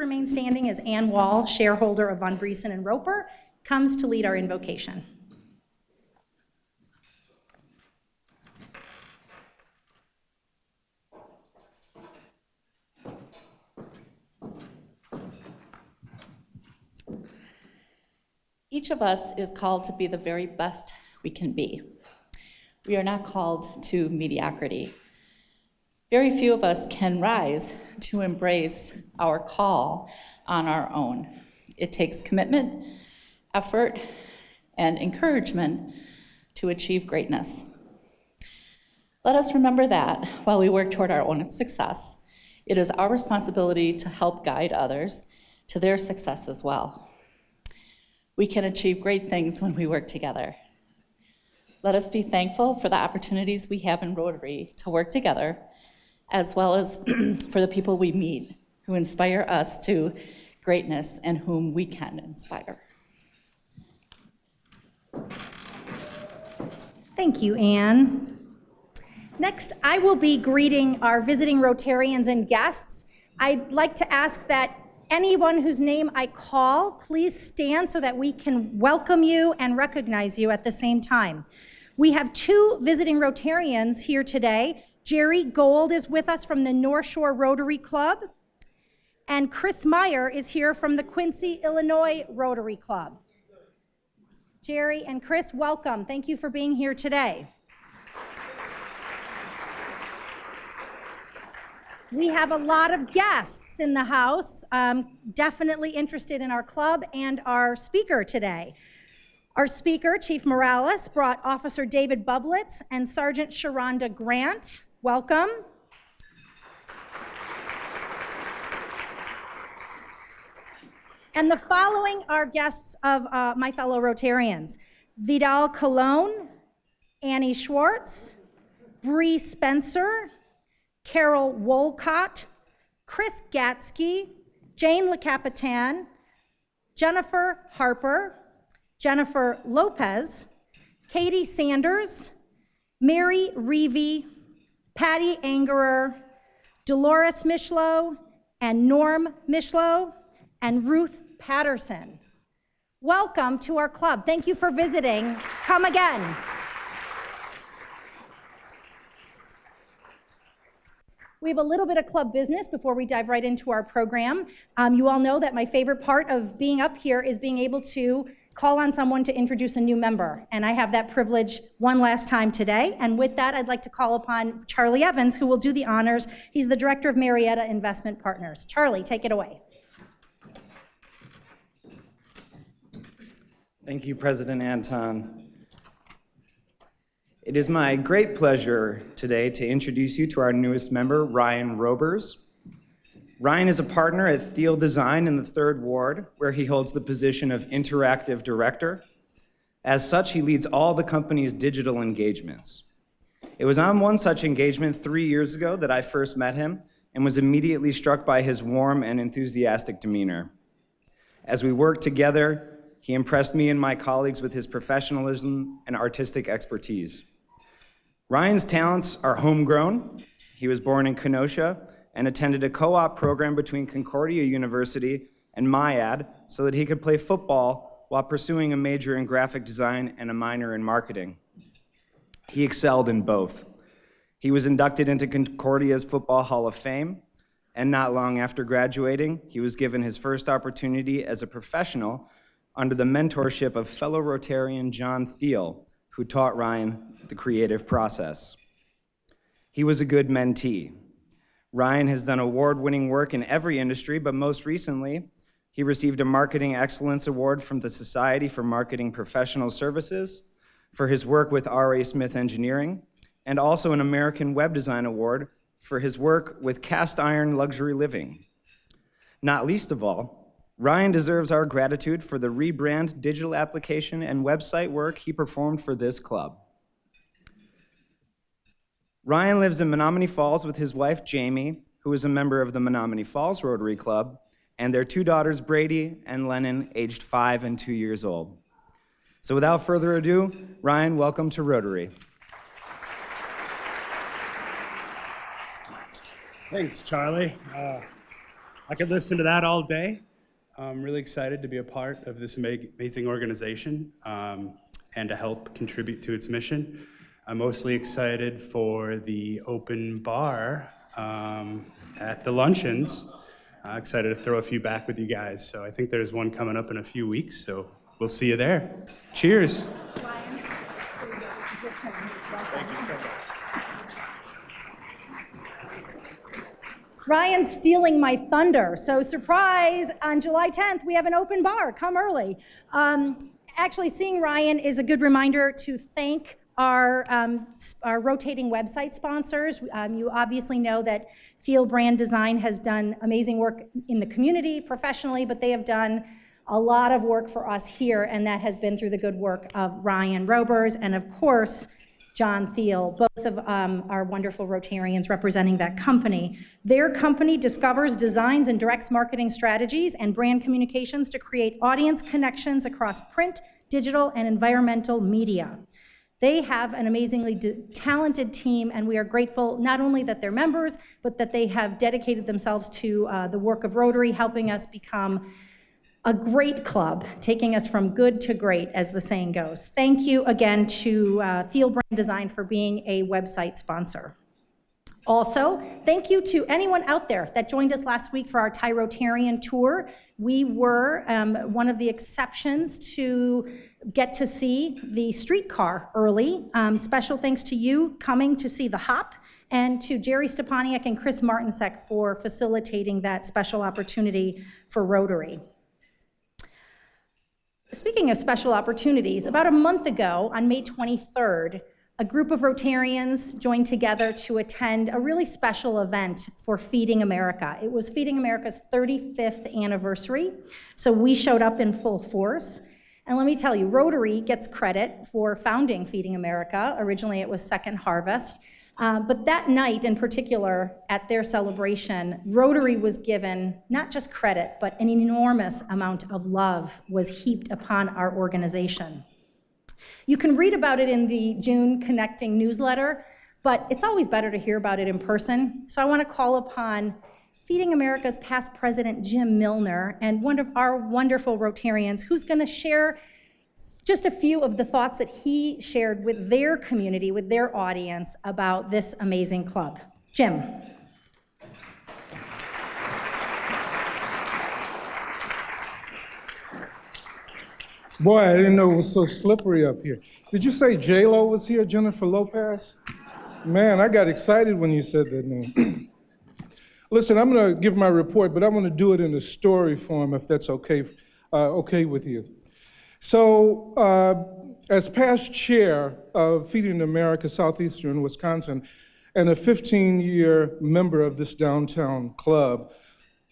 remain standing as Ann Wall, shareholder of Von Briesen and Roper, comes to lead our invocation. Each of us is called to be the very best we can be. We are not called to mediocrity. Very few of us can rise to embrace our call on our own. It takes commitment, effort, and encouragement to achieve greatness. Let us remember that while we work toward our own success, it is our responsibility to help guide others to their success as well. We can achieve great things when we work together. Let us be thankful for the opportunities we have in Rotary to work together, as well as for the people we meet who inspire us to greatness and whom we can inspire. Thank you, Anne. Next, I will be greeting our visiting Rotarians and guests. I'd like to ask that anyone whose name I call, please stand so that we can welcome you and recognize you at the same time. We have two visiting Rotarians here today. Jerry Gold is with us from the North Shore Rotary Club, and Chris Meyer is here from the Quincy, Illinois Rotary Club. Jerry and Chris, welcome. Thank you for being here today. We have a lot of guests in the house, definitely interested in our club and our speaker today. Our speaker, Chief Morales, brought Officer David Bublitz and Sergeant Sharonda Grant. Welcome. And the following are guests of my fellow Rotarians: Vidal Colon, Annie Schwartz, Bree Spencer, Carol Wolcott, Chris Gatsky, Jane LeCapitan, Jennifer Harper, Jennifer Lopez, Katie Sanders, Mary Reevy, Patty Angerer, Dolores Mishlow, and Norm Mishlow, and Ruth Patterson. Welcome to our club. Thank you for visiting. Come again. We have a little bit of club business before we dive right into our program. You all know that my favorite part of being up here is being able to call on someone to introduce a new member, and I have that privilege one last time today. And with that, I'd like to call upon Charlie Evans, who will do the honors. He's the Director of Marietta Investment Partners. Charlie, take it away. Thank you, President Anton. It is my great pleasure today to introduce you to our newest member, Ryan Robers. Ryan is a partner at Thiel Design in the 3rd Ward, where he holds the position of Interactive Director. As such, he leads all the company's digital engagements. It was on one such engagement 3 years ago that I first met him and was immediately struck by his warm and enthusiastic demeanor. As we worked together, he impressed me and my colleagues with his professionalism and artistic expertise. Ryan's talents are homegrown. He was born in Kenosha and attended a co-op program between Concordia University and MIAD so that he could play football while pursuing a major in graphic design and a minor in marketing. He excelled in both. He was inducted into Concordia's Football Hall of Fame, and not long after graduating, he was given his first opportunity as a professional under the mentorship of fellow Rotarian John Thiel, who taught Ryan the creative process. He was a good mentee. Ryan has done award-winning work in every industry, but most recently, he received a Marketing Excellence Award from the Society for Marketing Professional Services for his work with R.A. Smith Engineering, and also an American Web Design Award for his work with cast iron luxury living. Not least of all, Ryan deserves our gratitude for the rebrand, digital application, and website work he performed for this club. Ryan lives in Menominee Falls with his wife, Jamie, who is a member of the Menominee Falls Rotary Club, and their 2 daughters, Brady and Lennon, aged 5 and 2 years old. So without further ado, Ryan, welcome to Rotary. Thanks, Charlie. I could listen to that all day. I'm really excited to be a part of this amazing organization and to help contribute to its mission. I'm mostly excited for the open bar at the luncheons. Excited to throw a few back with you guys. So I think there's one coming up in a few weeks, so we'll see you there. Cheers. Ryan, Thank you so much. Ryan's stealing my thunder. So surprise, on July 10th, we have an open bar. Come early. Actually, seeing Ryan is a good reminder to thank our rotating website sponsors. You obviously know that Field Brand Design has done amazing work in the community professionally, but they have done a lot of work for us here, and that has been through the good work of Ryan Robers and, of course, John Thiel, both of our wonderful Rotarians representing that company. Their company discovers, designs, and directs marketing strategies and brand communications to create audience connections across print, digital, and environmental media. They have an amazingly talented team, and we are grateful not only that they're members, but that they have dedicated themselves to the work of Rotary, helping us become a great club, taking us from good to great, as the saying goes. Thank you again to Field Brand Design for being a website sponsor. Also, thank you to anyone out there that joined us last week for our Rotarian tour. We were one of the exceptions to get to see the streetcar early. Special thanks to you coming to see the hop, and to Jerry Stepaniak and Chris Martinsek for facilitating that special opportunity for Rotary. Speaking of special opportunities, about a month ago, on May 23rd, a group of Rotarians joined together to attend a really special event for Feeding America. It was Feeding America's 35th anniversary, so we showed up in full force. And let me tell you, Rotary gets credit for founding Feeding America. Originally, it was Second Harvest. But that night in particular, at their celebration, Rotary was given not just credit, but an enormous amount of love was heaped upon our organization. You can read about it in the June Connecting newsletter, but it's always better to hear about it in person. So I want to call upon Feeding America's past president, Jim Milner, and one of our wonderful Rotarians who's going to share just a few of the thoughts that he shared with their community, with their audience about this amazing club. Jim. Boy, I didn't know it was so slippery up here. Did you say J-Lo was here, Jennifer Lopez? Man, I got excited when you said that name. Listen, I'm going to give my report, but I'm going to do it in a story form, if that's okay with you. So, as past chair of Feeding America Southeastern Wisconsin and a 15-year member of this downtown club,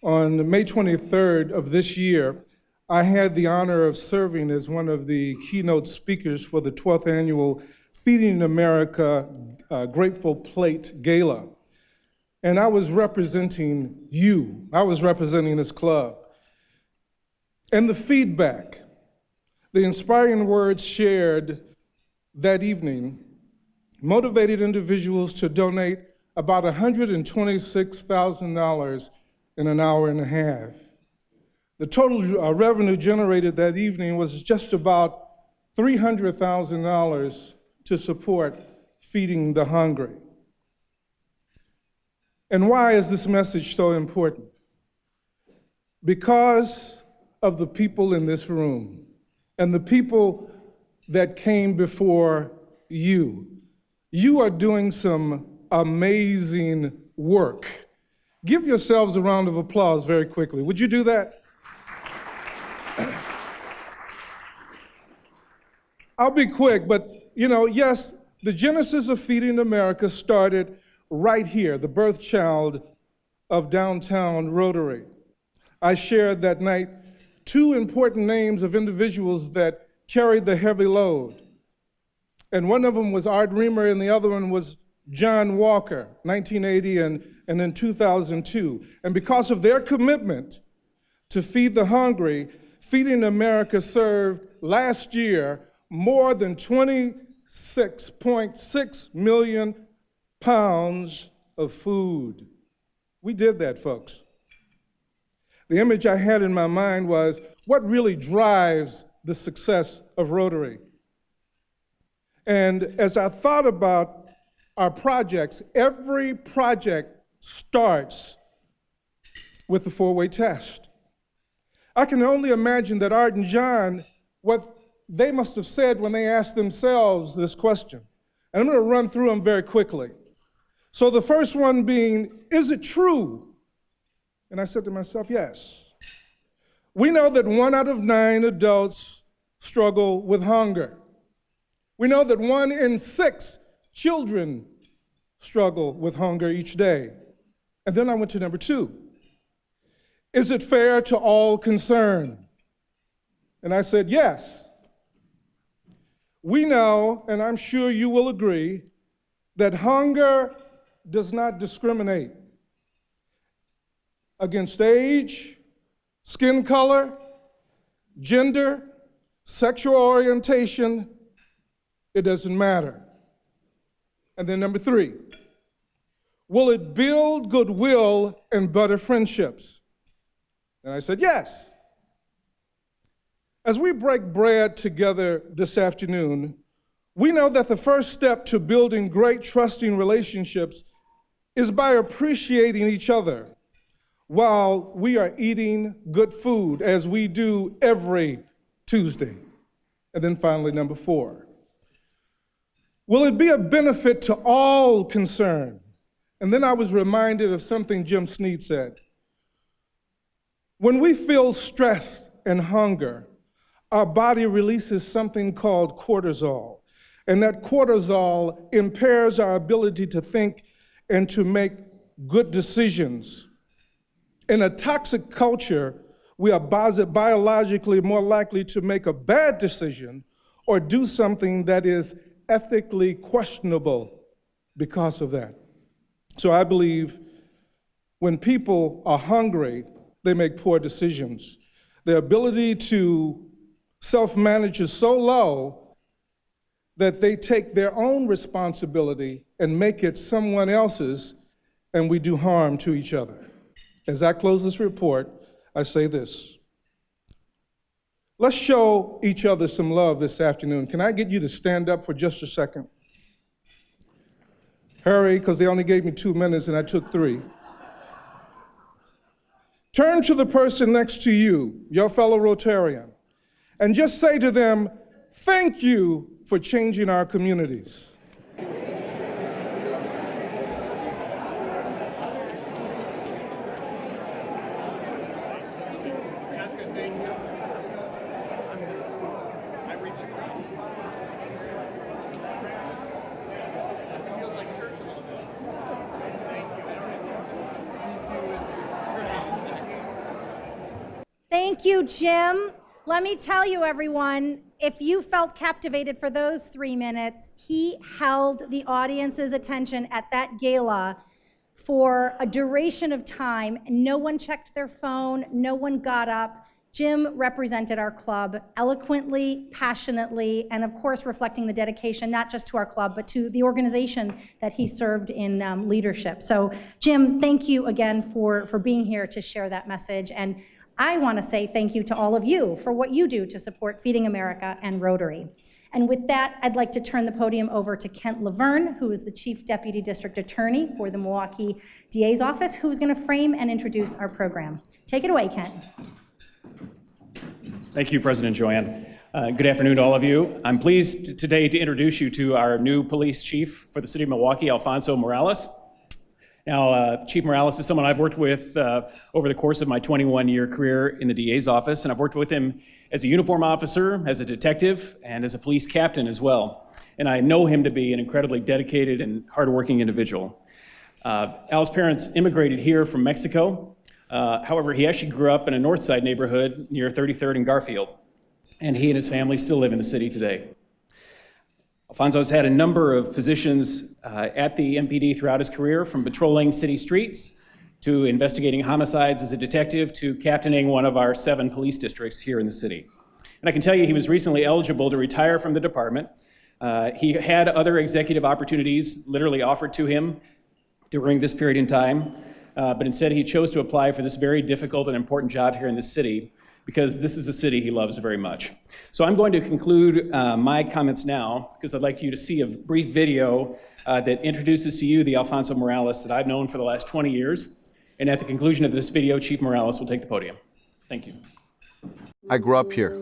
on May 23rd of this year, I had the honor of serving as one of the keynote speakers for the 12th annual Feeding America Grateful Plate Gala. And I was representing you. I was representing this club. And the feedback, the inspiring words shared that evening motivated individuals to donate about $126,000 in an hour and a half. The total revenue generated that evening was just about $300,000 to support feeding the hungry. And why is this message so important? Because of the people in this room and the people that came before you. You are doing some amazing work. Give yourselves a round of applause very quickly. Would you do that? I'll be quick, but yes, the genesis of Feeding America started right here, the birth child of downtown Rotary. I shared that night two important names of individuals that carried the heavy load. And one of them was Art Reamer, and the other one was John Walker, 1980 and in 2002. And because of their commitment to feed the hungry, Feeding America served last year more than 26.6 million pounds of food. We did that, folks. The image I had in my mind was, what really drives the success of Rotary? And as I thought about our projects, every project starts with the four-way test. I can only imagine that Art and John, what they must have said when they asked themselves this question. And I'm going to run through them very quickly. So the first one being, is it true? And I said to myself, yes. We know that 1 out of 9 adults struggle with hunger. We know that 1 in 6 children struggle with hunger each day. And then I went to number 2. Is it fair to all concerned? And I said, yes. We know, and I'm sure you will agree, that hunger does not discriminate against age, skin color, gender, sexual orientation. It doesn't matter. And then number 3, will it build goodwill and better friendships? And I said, yes. As we break bread together this afternoon, we know that the first step to building great trusting relationships is by appreciating each other while we are eating good food, as we do every Tuesday. And then finally, number 4, will it be a benefit to all concerned? And then I was reminded of something Jim Sneed said. When we feel stress and hunger, our body releases something called cortisol. And that cortisol impairs our ability to think and to make good decisions. In a toxic culture, we are biologically more likely to make a bad decision or do something that is ethically questionable because of that. So I believe when people are hungry, they make poor decisions. Their ability to self-manage is so low that they take their own responsibility and make it someone else's, and we do harm to each other. As I close this report, I say this. Let's show each other some love this afternoon. Can I get you to stand up for just a second? Hurry, because they only gave me 2 minutes and I took 3. Turn to the person next to you, your fellow Rotarian, and just say to them, thank you for changing our communities. Thank you, Jim. Let me tell you, everyone, if you felt captivated for those 3 minutes, he held the audience's attention at that gala for a duration of time. No one checked their phone, no one got up. Jim represented our club eloquently, passionately, and of course reflecting the dedication not just to our club, but to the organization that he served in leadership. So Jim, thank you again for being here to share that message. And I want to say thank you to all of you for what you do to support Feeding America and Rotary. And with that, I'd like to turn the podium over to Kent Laverne, who is the Chief Deputy District Attorney for the Milwaukee DA's office, who is going to frame and introduce our program. Take it away, Kent. Thank you, President Joanne. Good afternoon to all of you. I'm pleased today to introduce you to our new police chief for the city of Milwaukee, Alfonso Morales. Now, Chief Morales is someone I've worked with over the course of my 21-year career in the DA's office, and I've worked with him as a uniform officer, as a detective, and as a police captain as well. And I know him to be an incredibly dedicated and hardworking individual. Al's parents immigrated here from Mexico. However, he actually grew up in a North Side neighborhood near 33rd and Garfield, and he and his family still live in the city today. Alfonso's had a number of positions at the MPD throughout his career, from patrolling city streets to investigating homicides as a detective to captaining one of our 7 police districts here in the city. And I can tell you he was recently eligible to retire from the department. He had other executive opportunities literally offered to him during this period in time. but instead he chose to apply for this very difficult and important job here in the city because this is a city he loves very much. So I'm going to conclude my comments now because I'd like you to see a brief video that introduces to you the Alfonso Morales that I've known for the last 20 years. And at the conclusion of this video, Chief Morales will take the podium. Thank you. I grew up here.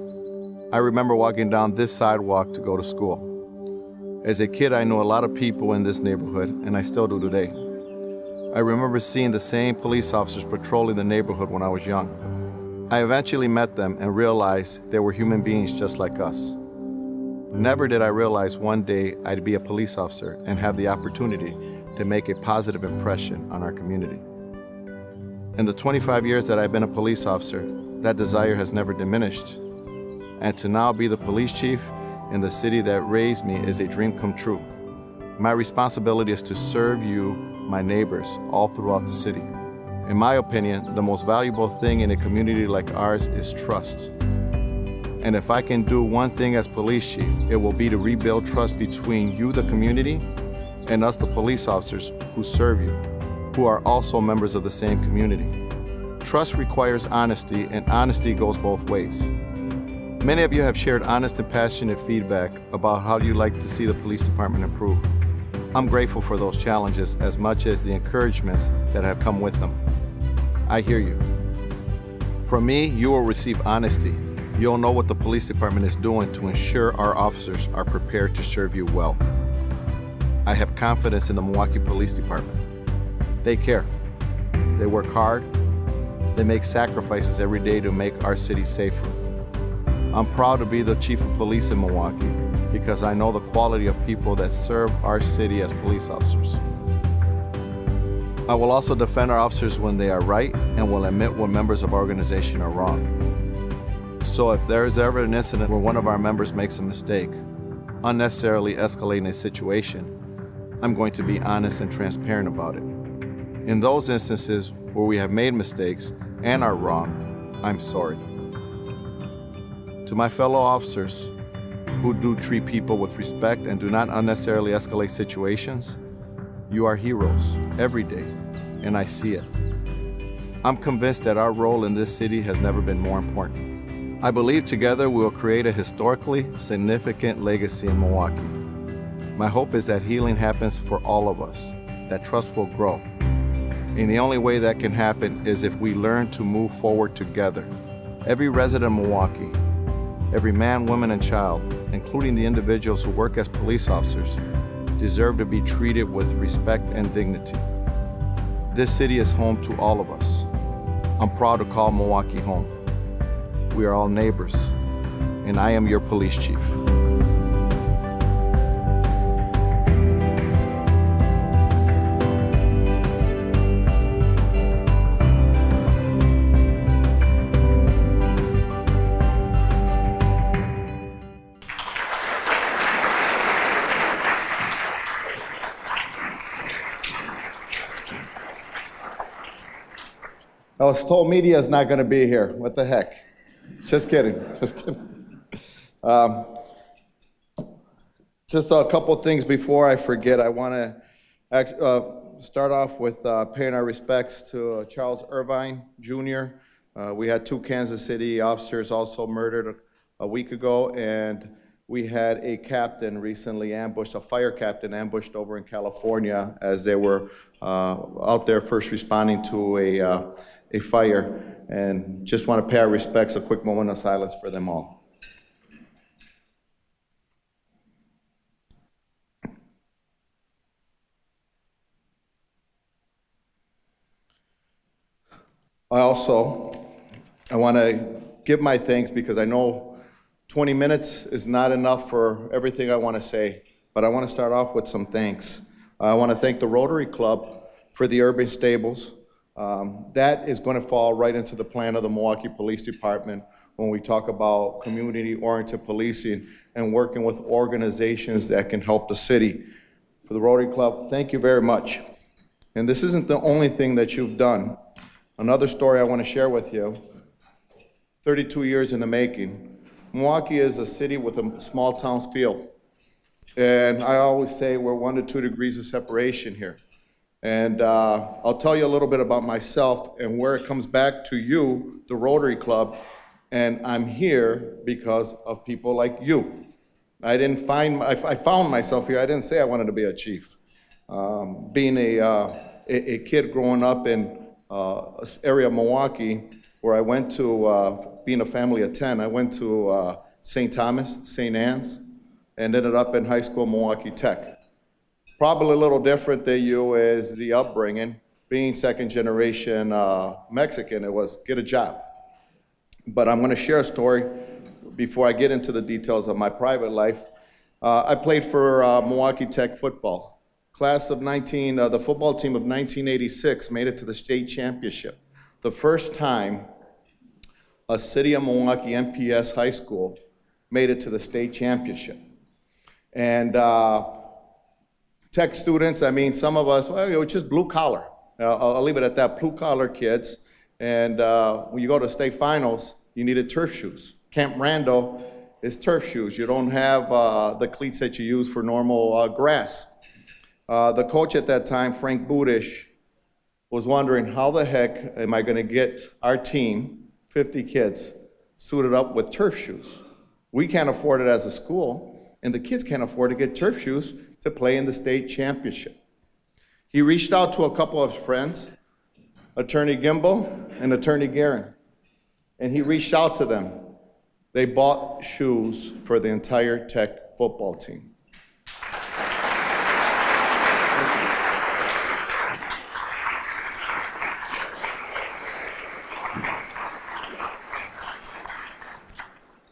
I remember walking down this sidewalk to go to school. As a kid, I knew a lot of people in this neighborhood, and I still do today. I remember seeing the same police officers patrolling the neighborhood when I was young. I eventually met them and realized they were human beings just like us. Never did I realize one day I'd be a police officer and have the opportunity to make a positive impression on our community. In the 25 years that I've been a police officer, that desire has never diminished. And to now be the police chief in the city that raised me is a dream come true. My responsibility is to serve you, my neighbors, all throughout the city. In my opinion, the most valuable thing in a community like ours is trust. And if I can do one thing as police chief, it will be to rebuild trust between you, the community, and us, the police officers who serve you, who are also members of the same community. Trust requires honesty, and honesty goes both ways. Many of you have shared honest and passionate feedback about how you like to see the police department improve. I'm grateful for those challenges as much as the encouragements that have come with them. I hear you. From me, you will receive honesty. You'll know what the police department is doing to ensure our officers are prepared to serve you well. I have confidence in the Milwaukee Police Department. They care. They work hard. They make sacrifices every day to make our city safer. I'm proud to be the chief of police in Milwaukee because I know the quality of people that serve our city as police officers. I will also defend our officers when they are right and will admit when members of our organization are wrong. So if there is ever an incident where one of our members makes a mistake, unnecessarily escalating a situation, I'm going to be honest and transparent about it. In those instances where we have made mistakes and are wrong, I'm sorry. To my fellow officers who do treat people with respect and do not unnecessarily escalate situations, you are heroes every day, and I see it. I'm convinced that our role in this city has never been more important. I believe together we will create a historically significant legacy in Milwaukee. My hope is that healing happens for all of us, that trust will grow. And the only way that can happen is if we learn to move forward together. Every resident of Milwaukee, every man, woman, and child, including the individuals who work as police officers, deserve to be treated with respect and dignity. This city is home to all of us. I'm proud to call Milwaukee home. We are all neighbors, and I am your police chief. I was told media is not going to be here. What the heck? Just kidding. Just kidding. Just a couple things before I forget. I want to start off with paying our respects to Charles Irvine, Jr. We had 2 Kansas City officers also murdered a week ago, and we had a captain recently ambushed, a fire captain ambushed over in California as they were out there first responding to a fire, and just want to pay our respects, a quick moment of silence for them all. I want to give my thanks because I know 20 minutes is not enough for everything I want to say, but I want to start off with some thanks. I want to thank the Rotary Club for the urban stables. That is going to fall right into the plan of the Milwaukee Police Department when we talk about community-oriented policing and working with organizations that can help the city. For the Rotary Club, thank you very much. And this isn't the only thing that you've done. Another story I want to share with you, 32 years in the making. Milwaukee is a city with a small town feel. And I always say we're 1 to 2 degrees of separation here. And I'll tell you a little bit about myself and where it comes back to you, the Rotary Club, and I'm here because of people like you. I found myself here. I didn't say I wanted to be a chief. Being a kid growing up in this area of Milwaukee, where I went to, being a family of 10, I went to St. Thomas, St. Anne's, and ended up in high school, Milwaukee Tech. Probably a little different than you is the upbringing. Being second generation Mexican, it was get a job. But I'm gonna share a story before I get into the details of my private life. I played for Milwaukee Tech football. Class of the football team of 1986 made it to the state championship. The first time a city of Milwaukee MPS high school made it to the state championship. And Tech students, I mean, some of us, well, it was just blue collar. I'll leave it at that, blue collar kids. And when you go to state finals, you needed turf shoes. Camp Randall is turf shoes. You don't have the cleats that you use for normal grass. The coach at that time, Frank Budish, was wondering how the heck am I gonna get our team, 50 kids, suited up with turf shoes? We can't afford it as a school, and the kids can't afford to get turf shoes to play in the state championship. He reached out to a couple of friends, Attorney Gimbel and Attorney Guerin, and he reached out to them. They bought shoes for the entire Tech football team.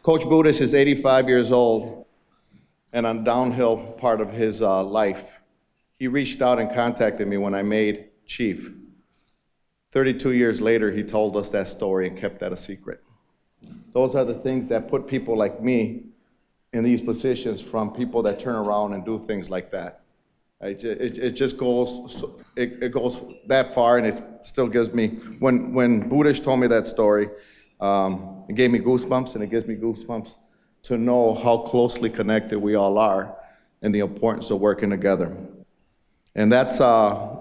Coach Budish is 85 years old and on downhill part of his life. He reached out and contacted me when I made chief. 32 years later, he told us that story and kept that a secret. Those are the things that put people like me in these positions from people that turn around and do things like that. It just goes, it goes that far, and it still gives me, when Budish told me that story, it gave me goosebumps, and it gives me goosebumps to know how closely connected we all are and the importance of working together. And that's,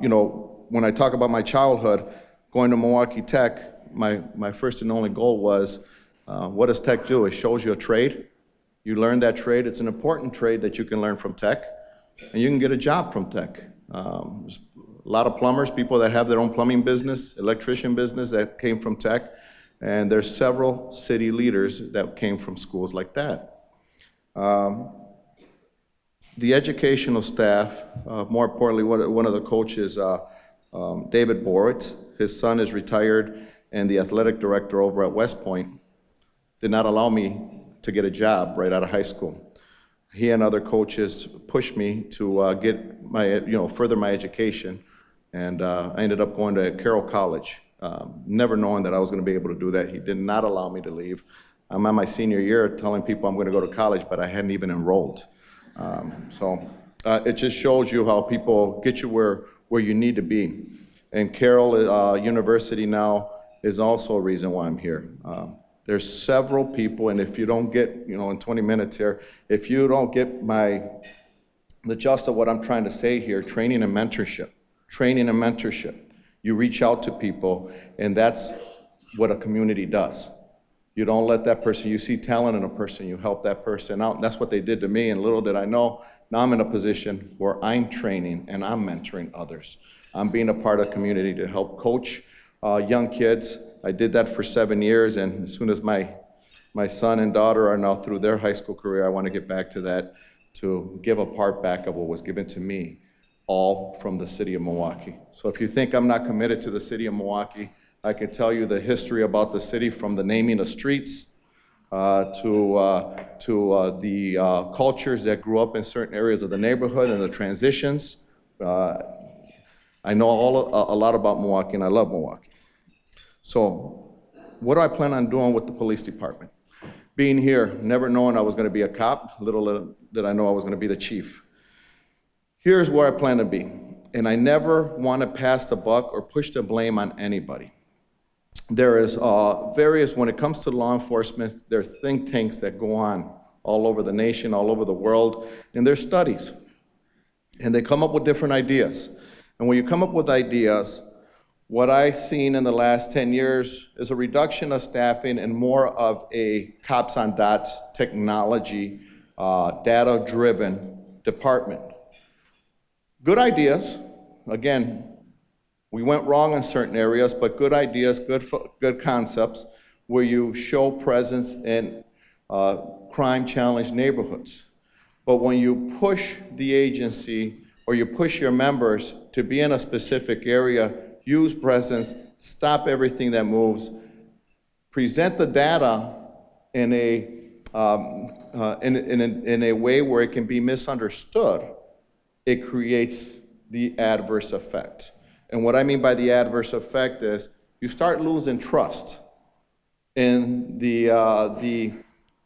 you know, when I talk about my childhood, going to Milwaukee Tech, my first and only goal was, what does Tech do? It shows you a trade. You learn that trade. It's an important trade that you can learn from Tech, and you can get a job from Tech. There's a lot of plumbers, people that have their own plumbing business, electrician business that came from Tech, and there's several city leaders that came from schools like that. The educational staff, more importantly, one of the coaches, David Boritz, his son is retired, and the athletic director over at West Point did not allow me to get a job right out of high school. He and other coaches pushed me to get my, further my education, and I ended up going to Carroll College, never knowing that I was going to be able to do that. He did not allow me to leave. I'm on my senior year telling people I'm going to go to college, but I hadn't even enrolled. It just shows you how people get you where you need to be. And Carroll University now is also a reason why I'm here. There's several people, and if you don't get, in 20 minutes here, if you don't get the gist of what I'm trying to say here, training and mentorship, you reach out to people, and that's what a community does. You don't let that person, you see talent in a person, you help that person out. And that's what they did to me, and little did I know, now I'm in a position where I'm training and I'm mentoring others. I'm being a part of the community to help coach young kids. I did that for 7 years, and as soon as my son and daughter are now through their high school career, I want to get back to that, to give a part back of what was given to me, all from the city of Milwaukee. So if you think I'm not committed to the city of Milwaukee, I can tell you the history about the city, from the naming of streets to the cultures that grew up in certain areas of the neighborhood and the transitions. I know a lot about Milwaukee, and I love Milwaukee. So what do I plan on doing with the police department? Being here, never knowing I was going to be a cop, little did I know I was going to be the chief. Here's where I plan to be, and I never want to pass the buck or push the blame on anybody. There is when it comes to law enforcement, there are think tanks that go on all over the nation, all over the world, and there's studies, and they come up with different ideas. And when you come up with ideas, what I've seen in the last 10 years is a reduction of staffing and more of a cops on dots technology, data-driven department. Good ideas. Again, we went wrong in certain areas, but good ideas, good concepts, where you show presence in crime-challenged neighborhoods. But when you push the agency or you push your members to be in a specific area, use presence, stop everything that moves, present the data in a way where it can be misunderstood, it creates the adverse effect. And what I mean by the adverse effect is you start losing trust in the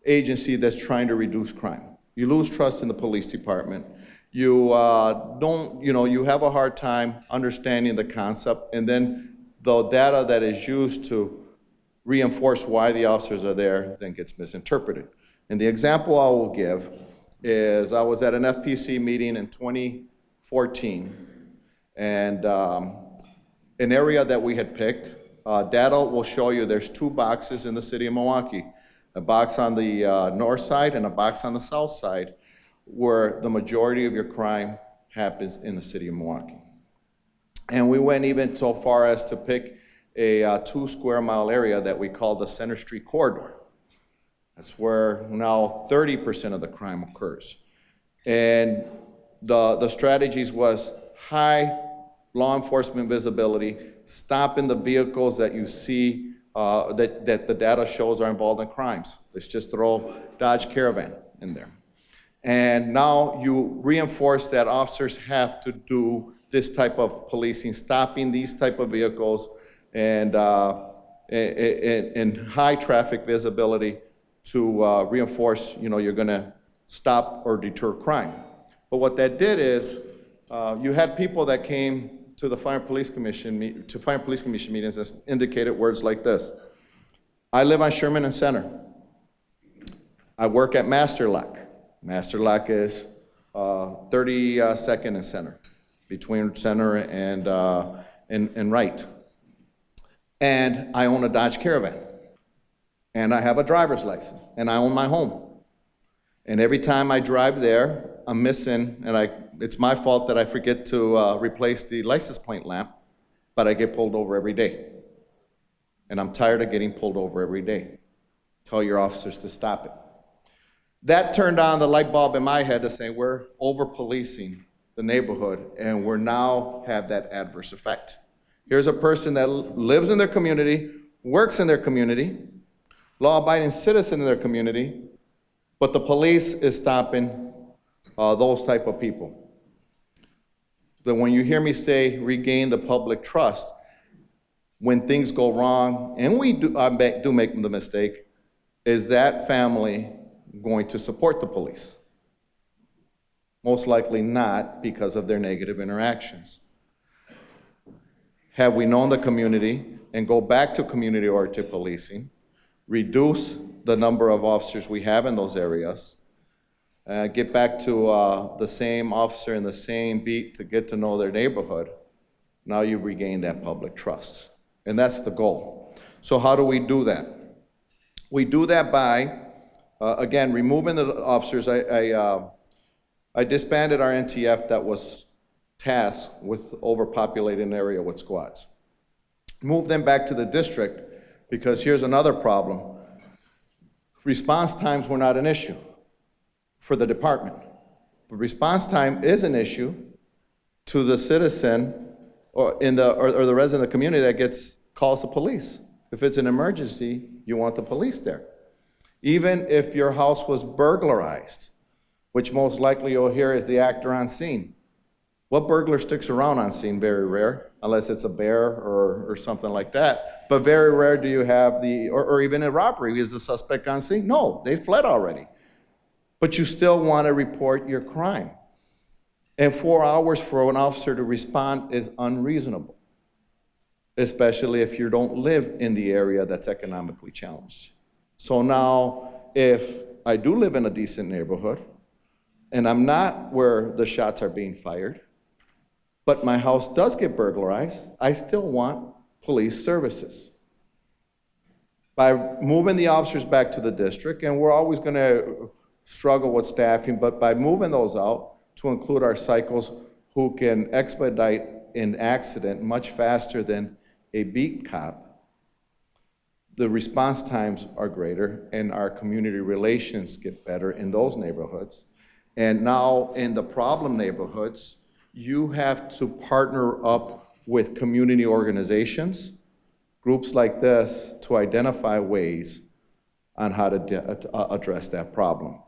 agency that's trying to reduce crime. You lose trust in the police department. You you have a hard time understanding the concept, and then the data that is used to reinforce why the officers are there then gets misinterpreted. And the example I will give is I was at an FPC meeting in 2014, and an area that we had picked, data will show you there's 2 boxes in the city of Milwaukee, a box on the north side and a box on the south side, where the majority of your crime happens in the city of Milwaukee. And we went even so far as to pick a 2 square mile area that we call the Center Street Corridor. That's where now 30% of the crime occurs. And the strategies was high law enforcement visibility, stopping the vehicles that you see that the data shows are involved in crimes. Let's just throw Dodge Caravan in there. And now you reinforce that officers have to do this type of policing, stopping these type of vehicles and high traffic visibility to reinforce, you're gonna stop or deter crime. But what that did is, you had people that came to the Fire and Police Commission meetings that indicated words like this: I live on Sherman and Center. I work at Master Lock. Master Lock is 32nd and Center, between Center and Wright. And I own a Dodge Caravan. And I have a driver's license. And I own my home. And every time I drive there, I'm missing, and it's my fault that I forget to replace the license plate lamp, but I get pulled over every day. And I'm tired of getting pulled over every day. Tell your officers to stop it. That turned on the light bulb in my head to say we're over-policing the neighborhood, and we're now have that adverse effect. Here's a person that lives in their community, works in their community, law-abiding citizen in their community, but the police is stopping those type of people. Then when you hear me say regain the public trust, when things go wrong, and we do make the mistake, is that family going to support the police? Most likely not, because of their negative interactions. Have we known the community and go back to community-oriented policing, reduce the number of officers we have in those areas, get back to the same officer in the same beat to get to know their neighborhood, now you regain that public trust. And that's the goal. So how do we do that? We do that by, again, removing the officers. I disbanded our NTF that was tasked with overpopulating an area with squads. Move them back to the district, because here's another problem. Response times were not an issue for the department. But response time is an issue to the citizen or the resident of the community that calls the police. If it's an emergency, you want the police there. Even if your house was burglarized, which most likely you'll hear is the actor on scene. What burglar sticks around on scene? Very rare, unless it's a bear or something like that. But very rare do you have or even a robbery, is the suspect on scene? No, they fled already. But you still want to report your crime. And 4 hours for an officer to respond is unreasonable, especially if you don't live in the area that's economically challenged. So now, if I do live in a decent neighborhood, and I'm not where the shots are being fired, but my house does get burglarized, I still want police services. By moving the officers back to the district, and we're always going to struggle with staffing, but by moving those out to include our cycles who can expedite an accident much faster than a beat cop, the response times are greater and our community relations get better in those neighborhoods. And now in the problem neighborhoods, you have to partner up with community organizations, groups like this, to identify ways on how to address that problem.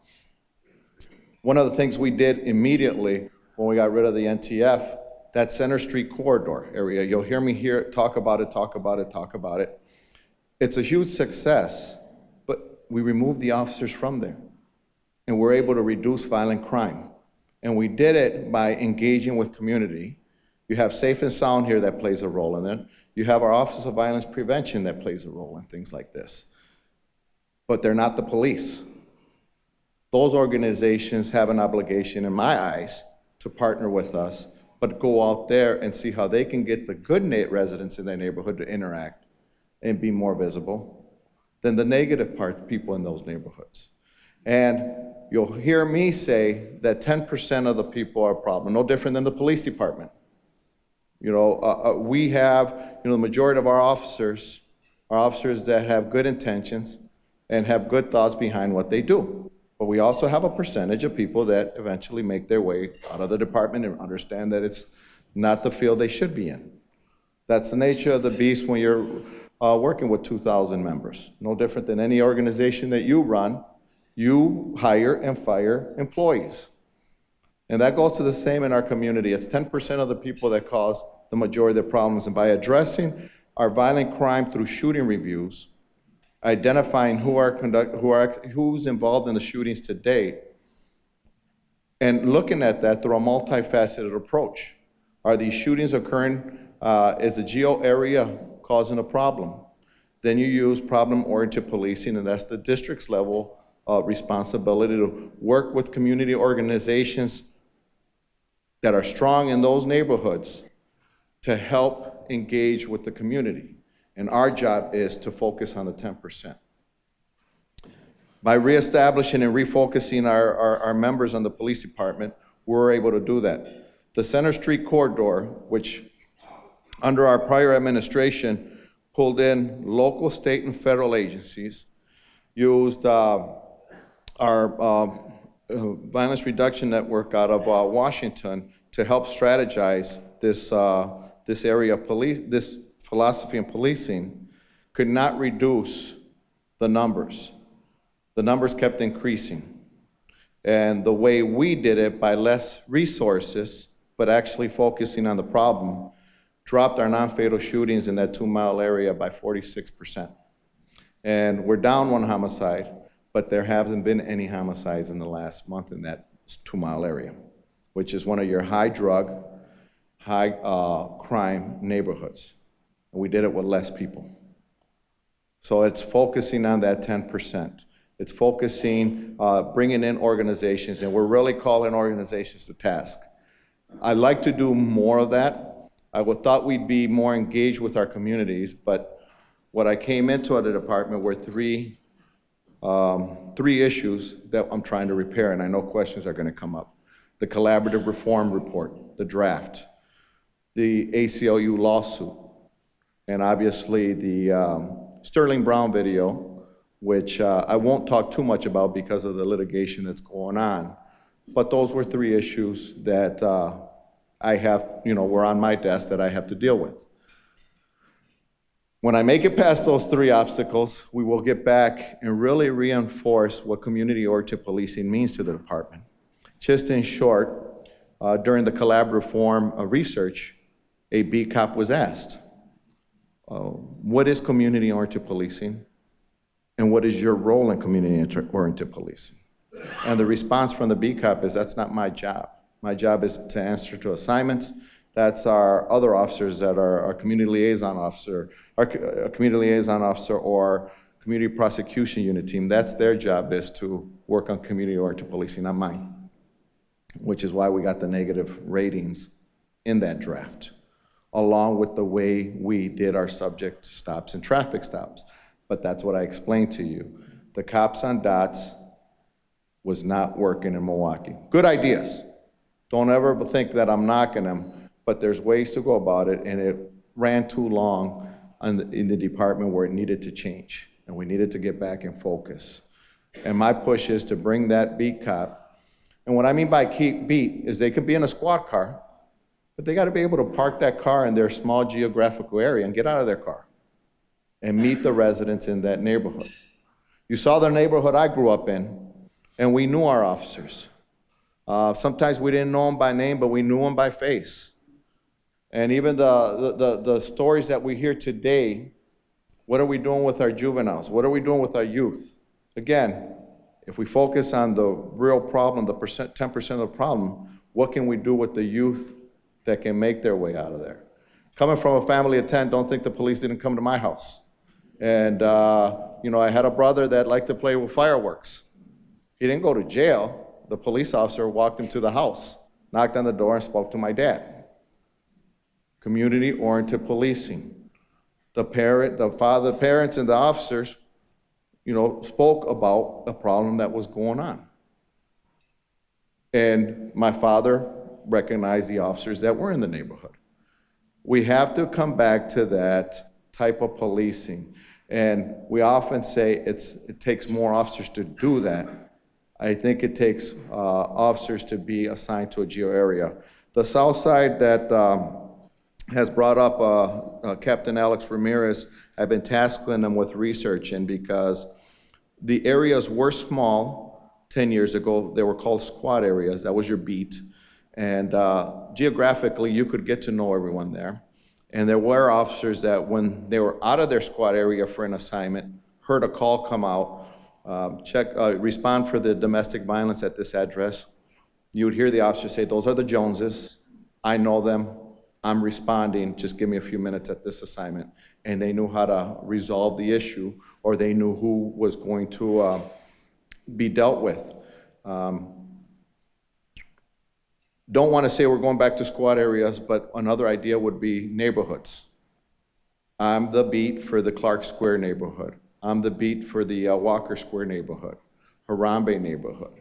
One of the things we did immediately when we got rid of the NTF, that Center Street corridor area, you'll hear me talk about it. It's a huge success, but we removed the officers from there, and we're able to reduce violent crime. And we did it by engaging with community. You have Safe and Sound here that plays a role in it. You have our Office of Violence Prevention that plays a role in things like this. But they're not the police. Those organizations have an obligation, in my eyes, to partner with us, but go out there and see how they can get the good residents in their neighborhood to interact and be more visible than the negative people in those neighborhoods. And you'll hear me say that 10% of the people are a problem, no different than the police department. We have, the majority of our officers are officers that have good intentions and have good thoughts behind what they do. But we also have a percentage of people that eventually make their way out of the department and understand that it's not the field they should be in. That's the nature of the beast when you're working with 2,000 members. No different than any organization that you run. You hire and fire employees. And that goes to the same in our community. It's 10% of the people that cause the majority of the problems. And by addressing our violent crime through shooting reviews, identifying who's involved in the shootings today, and looking at that through a multifaceted approach. Are these shootings occurring? Is the geo area causing a problem? Then you use problem-oriented policing, and that's the district's level responsibility to work with community organizations that are strong in those neighborhoods to help engage with the community. And our job is to focus on the 10%. By reestablishing and refocusing our members on the police department, we're able to do that. The Center Street corridor, which under our prior administration pulled in local, state, and federal agencies, used our violence reduction network out of Washington to help strategize this area of police, this philosophy in policing, could not reduce the numbers. The numbers kept increasing. And the way we did it, by less resources, but actually focusing on the problem, dropped our non-fatal shootings in that 2-mile area by 46%. And we're down 1 homicide, but there haven't been any homicides in the last month in that 2-mile area, which is one of your high drug, high crime neighborhoods. And we did it with less people. So it's focusing on that 10%. It's focusing, bringing in organizations, and we're really calling organizations to task. I'd like to do more of that. I thought we'd be more engaged with our communities, but what I came into at the department were three issues that I'm trying to repair, and I know questions are going to come up. The collaborative reform report, the draft, the ACLU lawsuit, and obviously the Sterling Brown video, which I won't talk too much about because of the litigation that's going on. But those were 3 issues that I have, were on my desk that I have to deal with. When I make it past those 3 obstacles, we will get back and really reinforce what community-oriented policing means to the department. Just in short, during the collaborative reform research, a B cop was asked, what is community-oriented policing, and what is your role in community-oriented policing? And the response from the B cop is, that's not my job. My job is to answer to assignments. That's our other officers that are our community liaison officer, or community prosecution unit team. That's their job, is to work on community-oriented policing, not mine, which is why we got the negative ratings in that draft, along with the way we did our subject stops and traffic stops. But that's what I explained to you. The cops on dots was not working in Milwaukee. Good ideas. Don't ever think that I'm knocking them, but there's ways to go about it, and it ran too long in the department where it needed to change, and we needed to get back in focus. And my push is to bring that beat cop. And what I mean by beat is they could be in a squad car, but they got to be able to park that car in their small geographical area and get out of their car and meet the residents in that neighborhood. You saw the neighborhood I grew up in, and we knew our officers. Sometimes we didn't know them by name, but we knew them by face. And even the stories that we hear today, what are we doing with our juveniles? What are we doing with our youth? Again, if we focus on the real problem, the 10% of the problem, what can we do with the youth that can make their way out of there? Coming from a family of 10, don't think the police didn't come to my house. And, I had a brother that liked to play with fireworks. He didn't go to jail. The police officer walked him to the house, knocked on the door, and spoke to my dad. Community-oriented policing. The parents and the officers, spoke about a problem that was going on. And my father recognized the officers that were in the neighborhood. We have to come back to that type of policing. And we often say it takes more officers to do that. I think it takes officers to be assigned to a geo area. The South Side that has brought up Captain Alex Ramirez, I've been tasking them with research, and because the areas were small 10 years ago, they were called squad areas. That was your beat. And geographically, you could get to know everyone there. And there were officers that when they were out of their squad area for an assignment, heard a call come out, respond for the domestic violence at this address. You would hear the officer say, "Those are the Joneses. I know them. I'm responding. Just give me a few minutes at this assignment." And they knew how to resolve the issue, or they knew who was going to be dealt with. Don't want to say we're going back to squad areas, but another idea would be neighborhoods. I'm the beat for the Clark Square neighborhood. I'm the beat for the Walker Square neighborhood, Harambe neighborhood,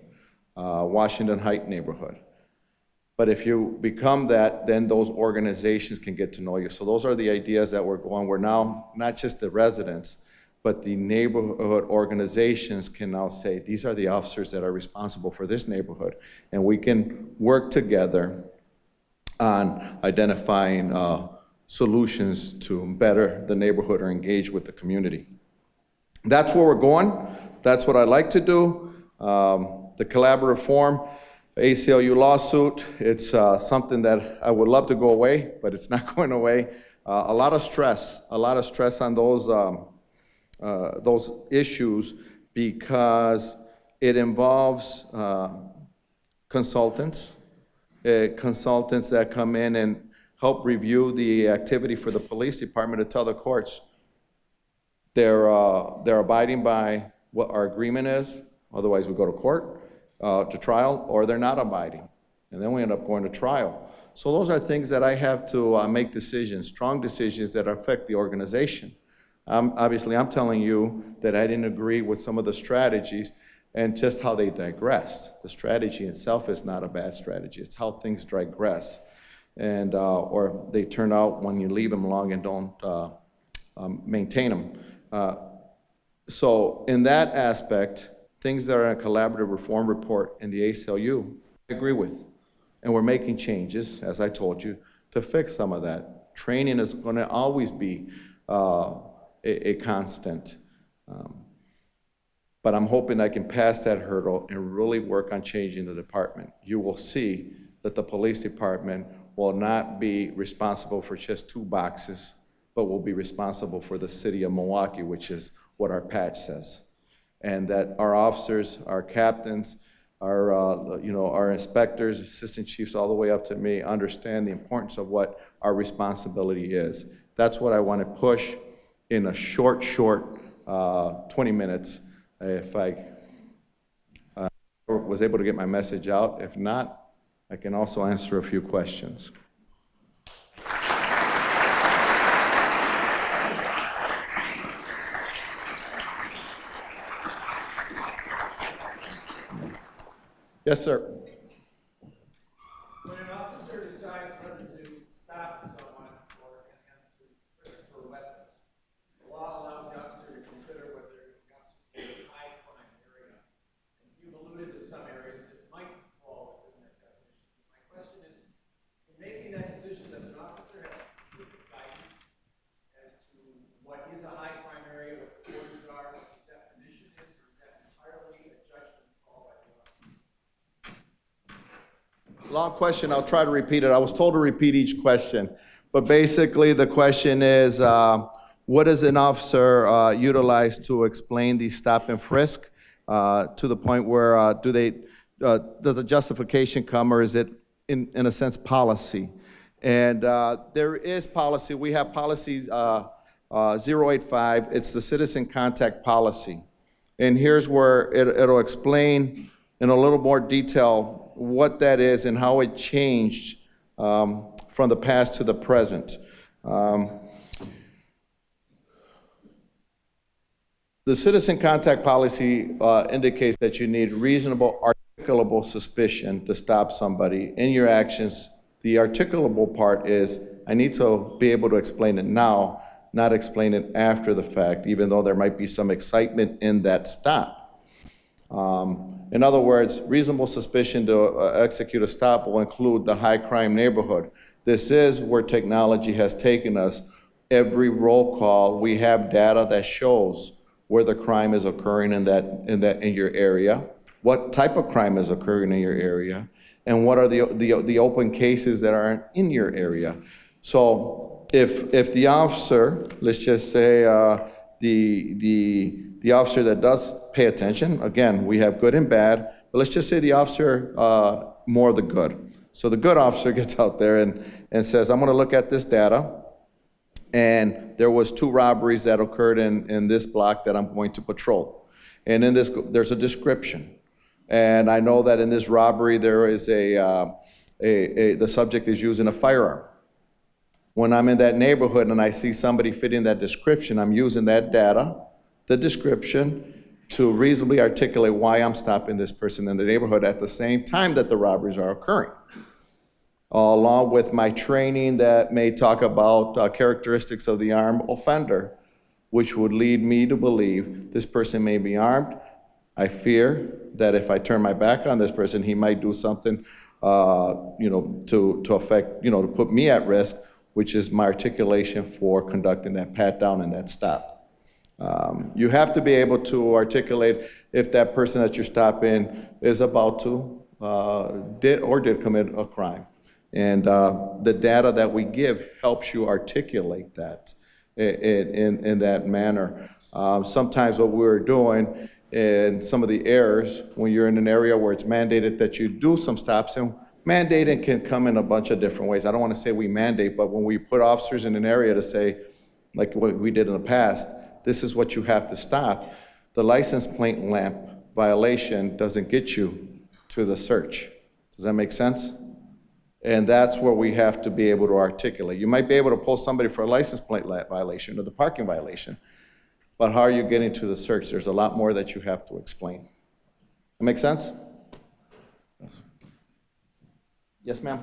Washington Heights neighborhood. But if you become that, then those organizations can get to know you. So those are the ideas that we're going. We're now, not just the residents, but the neighborhood organizations can now say, these are the officers that are responsible for this neighborhood. And we can work together on identifying solutions to better the neighborhood or engage with the community. That's where we're going. That's what I like to do. The collaborative forum, ACLU lawsuit, it's something that I would love to go away, but it's not going away. A lot of stress on those issues, because it involves consultants that come in and help review the activity for the police department to tell the courts they're abiding by what our agreement is, otherwise we go to court, to trial, or they're not abiding, and then we end up going to trial. So those are things that I have to make decisions, strong decisions that affect the organization. Obviously, I'm telling you that I didn't agree with some of the strategies and just how they digressed. The strategy itself is not a bad strategy. It's how things digress, and or they turn out when you leave them long and don't maintain them. So in that aspect, things that are in a collaborative reform report in the ACLU, I agree with. And we're making changes, as I told you, to fix some of that. Training is going to always be a constant. But I'm hoping I can pass that hurdle and really work on changing the department. You will see that the police department will not be responsible for just 2 boxes, but will be responsible for the city of Milwaukee, which is what our patch says. And that our officers, our captains, our inspectors, assistant chiefs, all the way up to me, understand the importance of what our responsibility is. That's what I want to push in a short 20 minutes. If I was able to get my message out. If not, I can also answer a few questions. Yes, sir. When an officer decides whether to stop someone or attempt to frisk for weapons, the law allows the officer to consider whether the officer is in a high crime area. And you've alluded to some areas that might fall within that definition. My question is, in making that decision, does an officer have specific guidance as to what is a high crime area, what the borders are, what the definition is, or is that entirely a judgment call by the officer? Long question, I'll try to repeat it. I was told to repeat each question. But basically, the question is, what does an officer utilize to explain the stop and frisk to the point where does a justification come, or is it, in a sense, policy? And there is policy. We have policy 085. It's the citizen contact policy. And here's where it'll explain in a little more detail what that is and how it changed from the past to the present. The citizen contact policy indicates that you need reasonable articulable suspicion to stop somebody in your actions. The articulable part is I need to be able to explain it now, not explain it after the fact, even though there might be some excitement in that stop. In other words, reasonable suspicion to execute a stop will include the high crime neighborhood. This is where technology has taken us. Every roll call, we have data that shows where the crime is occurring in your area, what type of crime is occurring in your area, and what are the open cases that aren't in your area. So if the officer, let's just say the officer that does pay attention, again, we have good and bad, but let's just say the officer, more the good. So the good officer gets out there and says, I'm gonna look at this data, and there was 2 robberies that occurred in this block that I'm going to patrol. And in this, there's a description. And I know that in this robbery, there is the subject is using a firearm. When I'm in that neighborhood and I see somebody fitting that description, I'm using that data, the description, to reasonably articulate why I'm stopping this person in the neighborhood at the same time that the robberies are occurring. Along with my training that may talk about characteristics of the armed offender, which would lead me to believe this person may be armed. I fear that if I turn my back on this person, he might do something, to affect, to put me at risk, which is my articulation for conducting that pat down and that stop. You have to be able to articulate if that person that you're stopping is about to, did commit a crime. And the data that we give helps you articulate that in that manner. Sometimes what we're doing in some of the errors, when you're in an area where it's mandated that you do some stops, and mandating can come in a bunch of different ways. I don't want to say we mandate, but when we put officers in an area to say, like what we did in the past, this is what you have to stop, the license plate lamp violation doesn't get you to the search. Does that make sense? And that's where we have to be able to articulate. You might be able to pull somebody for a license plate violation or the parking violation, but how are you getting to the search? There's a lot more that you have to explain. That make sense? Yes, yes, ma'am.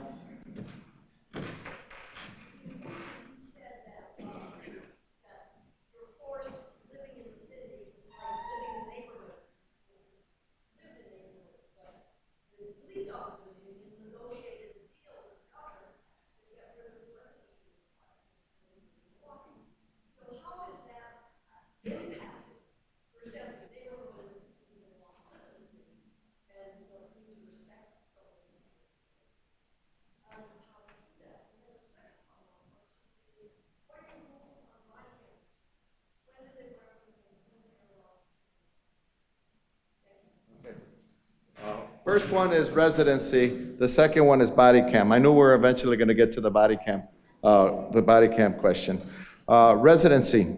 First one is residency. The second one is body cam. I knew we were eventually going to get to the body cam question. Residency.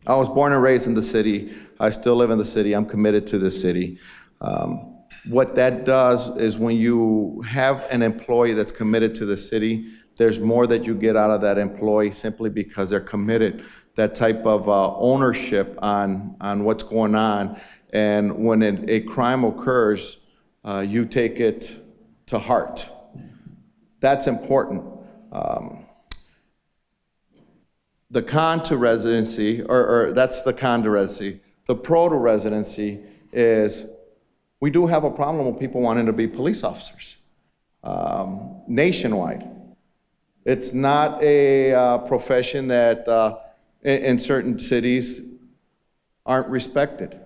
I was born and raised in the city. I still live in the city. I'm committed to the city. What that does is when you have an employee that's committed to the city, there's more that you get out of that employee simply because they're committed. That type of ownership on what's going on. And when a crime occurs, you take it to heart. That's important. The con to residency, or that's the con to residency. The pro to residency is we do have a problem with people wanting to be police officers nationwide. It's not a profession that in certain cities aren't respected.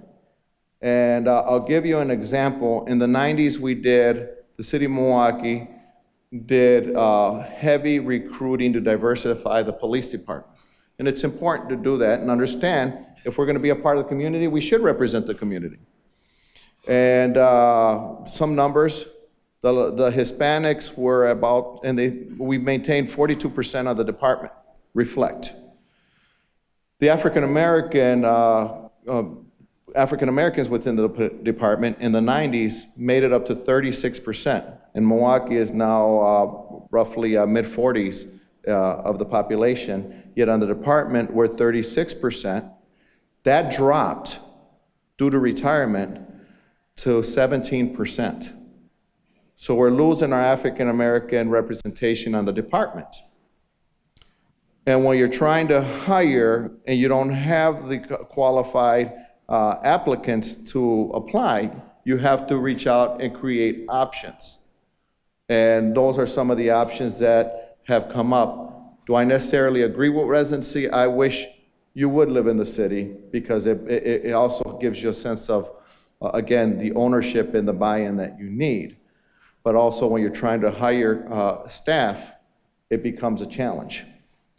And I'll give you an example. In the 90s, the city of Milwaukee did heavy recruiting to diversify the police department. And it's important to do that and understand if we're going to be a part of the community, we should represent the community. And some numbers, the Hispanics were about, and we maintained 42% of the department reflect. The African-Americans within the department in the 90s made it up to 36%. And Milwaukee is now roughly mid-40s of the population. Yet on the department, we're 36%. That dropped due to retirement to 17%. So we're losing our African-American representation on the department. And when you're trying to hire and you don't have the qualified applicants to apply, you have to reach out and create options. And those are some of the options that have come up. Do I necessarily agree with residency? I wish you would live in the city because it also gives you a sense of, again, the ownership and the buy-in that you need. But also when you're trying to hire staff, it becomes a challenge.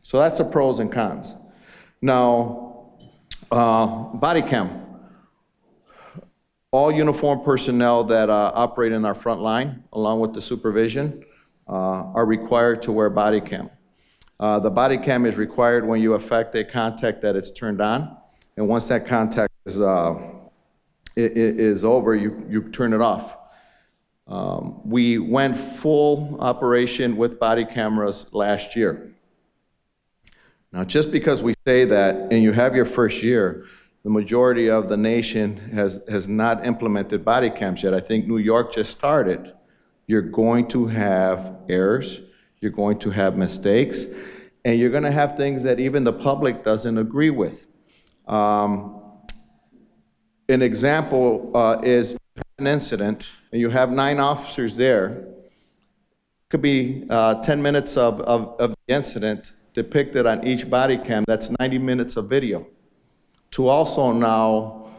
So that's the pros and cons. Now, body cam. All uniformed personnel that operate in our front line, along with the supervision, are required to wear body cam. The body cam is required when you effect a contact that it's turned on, and once that contact is over, you turn it off. We went full operation with body cameras last year. Now, just because we say that and you have your first year, the majority of the nation has not implemented body cams yet. I think New York just started. You're going to have errors, you're going to have mistakes, and you're going to have things that even the public doesn't agree with. An example is an incident, and you have 9 officers there. Could be 10 minutes of the incident depicted on each body cam. That's 90 minutes of video. To also now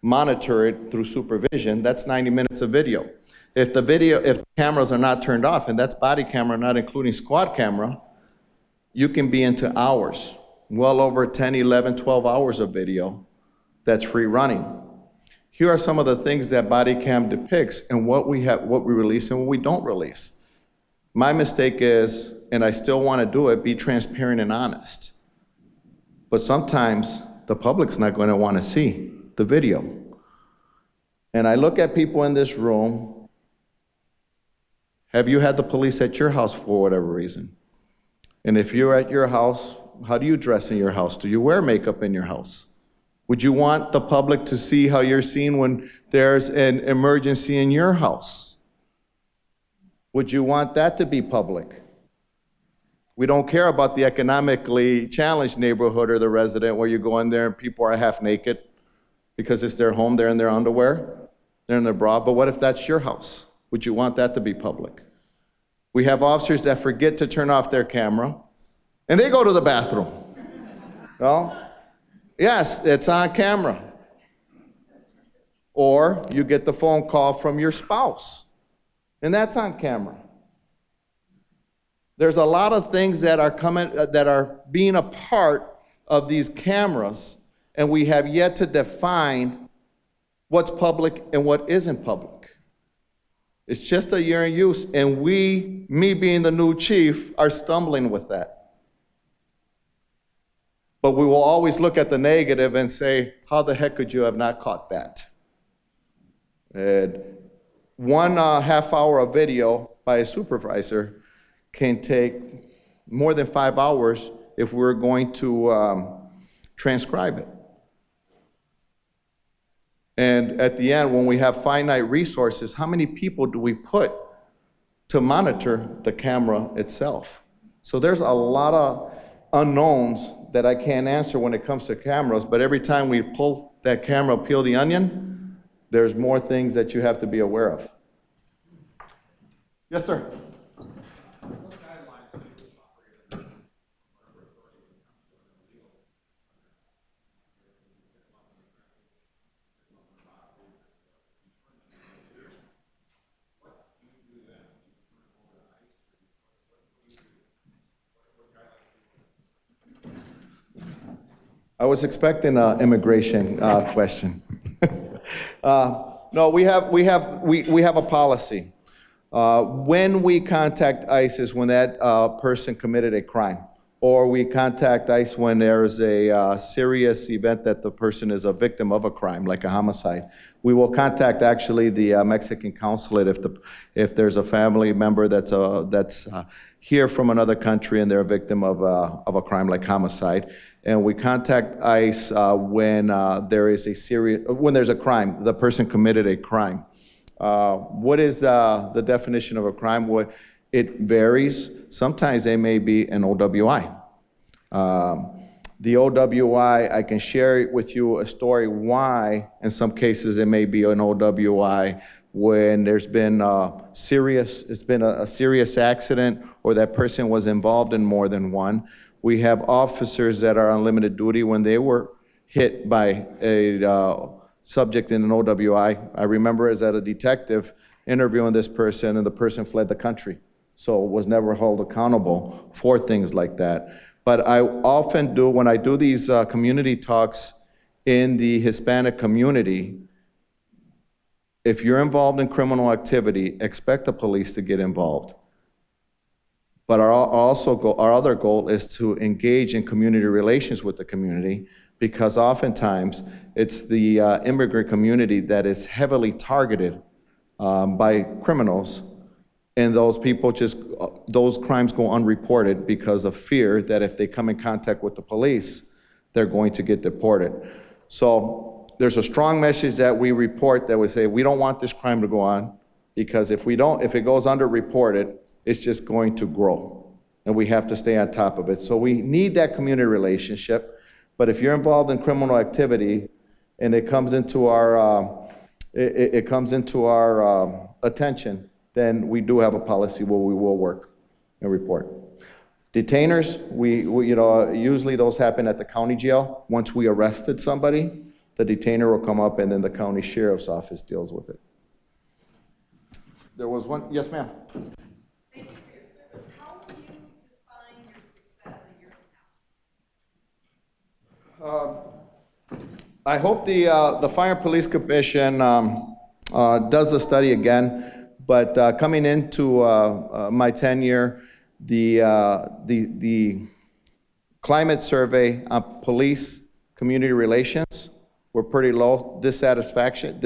monitor it through supervision, that's 90 minutes of video. If the cameras are not turned off, and that's body camera, not including squad camera, you can be into hours, well over 10, 11, 12 hours of video that's free running. Here are some of the things that body cam depicts and what we release and what we don't release. My mistake is, and I still want to do it, be transparent and honest. But sometimes the public's not going to want to see the video. And I look at people in this room. Have you had the police at your house for whatever reason? And if you're at your house, how do you dress in your house? Do you wear makeup in your house? Would you want the public to see how you're seen when there's an emergency in your house? Would you want that to be public? We don't care about the economically challenged neighborhood or the resident where you go in there and people are half naked because it's their home, they're in their underwear, they're in their bra. But what if that's your house? Would you want that to be public? We have officers that forget to turn off their camera and they go to the bathroom. Well, yes, it's on camera. Or you get the phone call from your spouse and that's on camera. There's a lot of things that are being a part of these cameras, and we have yet to define what's public and what isn't public. It's just a year in use, and me being the new chief, are stumbling with that. But we will always look at the negative and say, how the heck could you have not caught that? And one half hour of video by a supervisor can take more than 5 hours if we're going to transcribe it. And at the end, when we have finite resources, how many people do we put to monitor the camera itself? So there's a lot of unknowns that I can't answer when it comes to cameras, but every time we pull that camera, peel the onion, there's more things that you have to be aware of. Yes, sir. I was expecting an immigration question. No, we have a policy. When we contact ICE is when that person committed a crime, or we contact ICE when there is a serious event that the person is a victim of a crime, like a homicide. We will contact actually the Mexican consulate if there's a family member that's here from another country and they're a victim of a crime like homicide. And we contact ICE when there's a crime, the person committed a crime. What is the definition of a crime? It varies. Sometimes they may be an OWI. The OWI, I can share with you a story why in some cases it may be an OWI when there's been a serious accident or that person was involved in more than one. We have officers that are on limited duty when they were hit by a subject in an OWI. I remember as a detective interviewing this person, and the person fled the country, so was never held accountable for things like that. But I often do, when I do these community talks in the Hispanic community, if you're involved in criminal activity, expect the police to get involved. But our other goal is to engage in community relations with the community, because oftentimes it's the immigrant community that is heavily targeted by criminals, and those people those crimes go unreported because of fear that if they come in contact with the police, they're going to get deported. So there's a strong message that we report that we say we don't want this crime to go on, because if it goes underreported, it's just going to grow, and we have to stay on top of it. So we need that community relationship, but if you're involved in criminal activity and it comes into our attention, then we do have a policy where we will work and report. Detainers, usually those happen at the county jail. Once we arrested somebody, the detainer will come up and then the county sheriff's office deals with it. There was one, yes ma'am. Thank you for your service. How will you define your success a year from now? I hope the Fire and Police Commission does the study again, but coming into my tenure, the climate survey on police community relations were pretty low, dissatisfaction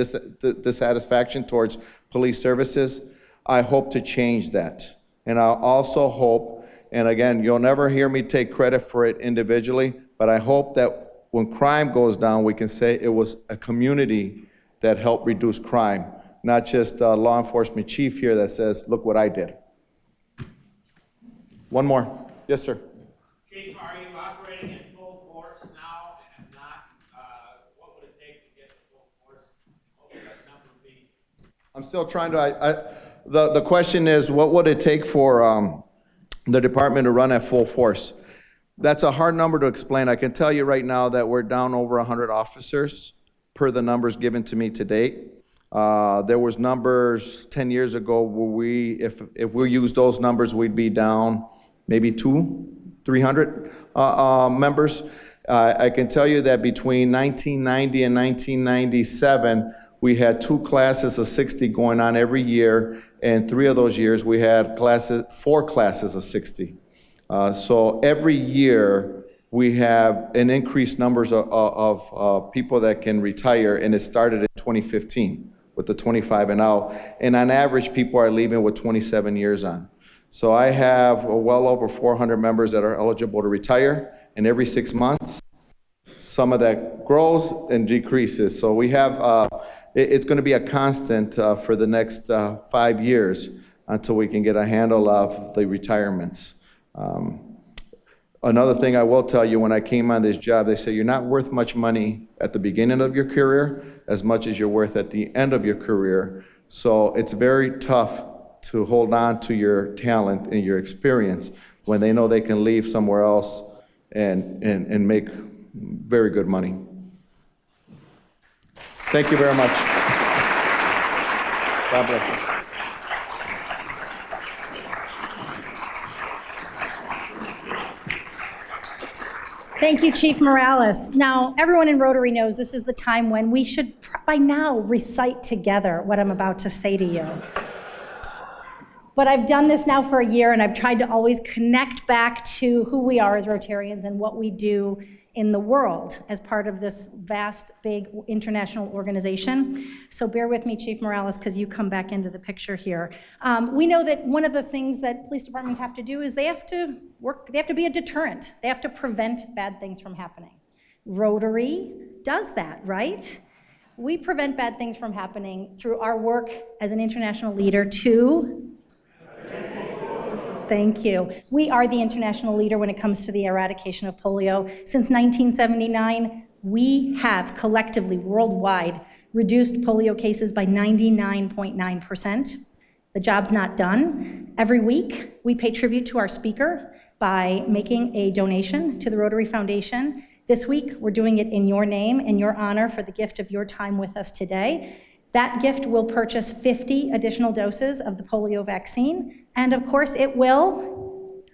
towards police services. I hope to change that. And I also hope, and again, you'll never hear me take credit for it individually, but I hope that when crime goes down, we can say it was a community that helped reduce crime, not just a law enforcement chief here that says, look what I did. One more. Yes, sir. Chief, are you operating in full force now? And if not, what would it take to get to full force? What would that number be? I'm still trying to, the question is, what would it take for the department to run at full force? That's a hard number to explain. I can tell you right now that we're down over 100 officers per the numbers given to me to date. There was numbers 10 years ago where if we use those numbers, we'd be down maybe 300 members. I can tell you that between 1990 and 1997, we had 2 classes of 60 going on every year, and 3 of those years we had 4 classes of 60. So every year we have an increased numbers of people that can retire, and it started in 2015 with the 25 and out. And on average, people are leaving with 27 years on. So I have well over 400 members that are eligible to retire, and every 6 months, some of that grows and decreases. So we have, it's going to be a constant for the next 5 years until we can get a handle of the retirements. Another thing I will tell you, when I came on this job, they say you're not worth much money at the beginning of your career as much as you're worth at the end of your career. So it's very tough to hold on to your talent and your experience when they know they can leave somewhere else and make very good money. Thank you very much. God bless you. Thank you, Chief Morales. Now, everyone in Rotary knows this is the time when we should, by now, recite together what I'm about to say to you. But I've done this now for a year, and I've tried to always connect back to who we are as Rotarians and what we do in the world as part of this vast, big international organization. So bear with me, Chief Morales, because you come back into the picture here. We know that one of the things that police departments have to do is they have to be a deterrent. They have to prevent bad things from happening. Rotary does that, right? We prevent bad things from happening through our work as an international leader to Thank you. We are the international leader when it comes to the eradication of polio. Since 1979, we have collectively, worldwide, reduced polio cases by 99.9%. The job's not done. Every week, we pay tribute to our speaker by making a donation to the Rotary Foundation. This week, we're doing it in your name, in your honor, for the gift of your time with us today. That gift will purchase 50 additional doses of the polio vaccine, and of course it will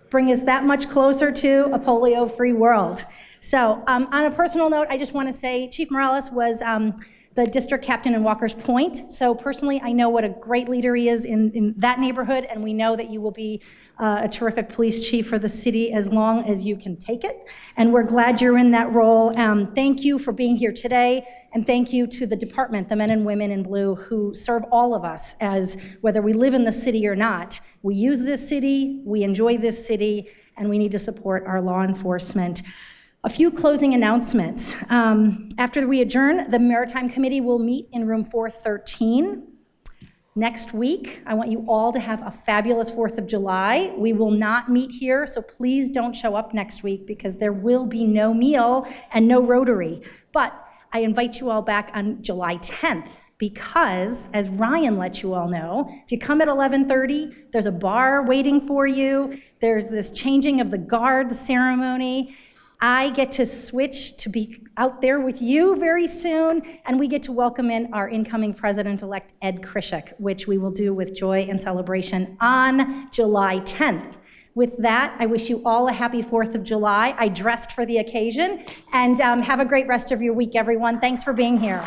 bring us that much closer to a polio-free world. So on a personal note, I just want to say Chief Morales was the district captain in Walker's Point. So personally, I know what a great leader he is in that neighborhood, and we know that you will be a terrific police chief for the city as long as you can take it. And we're glad you're in that role. Thank you for being here today, and thank you to the department, the men and women in blue who serve all of us, as whether we live in the city or not. We use this city, we enjoy this city, and we need to support our law enforcement. A few closing announcements. After we adjourn, the Maritime Committee will meet in room 413. Next week, I want you all to have a fabulous 4th of July. We will not meet here, so please don't show up next week because there will be no meal and no Rotary. But I invite you all back on July 10th because, as Ryan let you all know, if you come at 11:30, there's a bar waiting for you. There's this changing of the guard ceremony. I get to switch to be out there with you very soon, and we get to welcome in our incoming president-elect, Ed Krishik, which we will do with joy and celebration on July 10th. With that, I wish you all a happy 4th of July. I dressed for the occasion, and have a great rest of your week, everyone. Thanks for being here.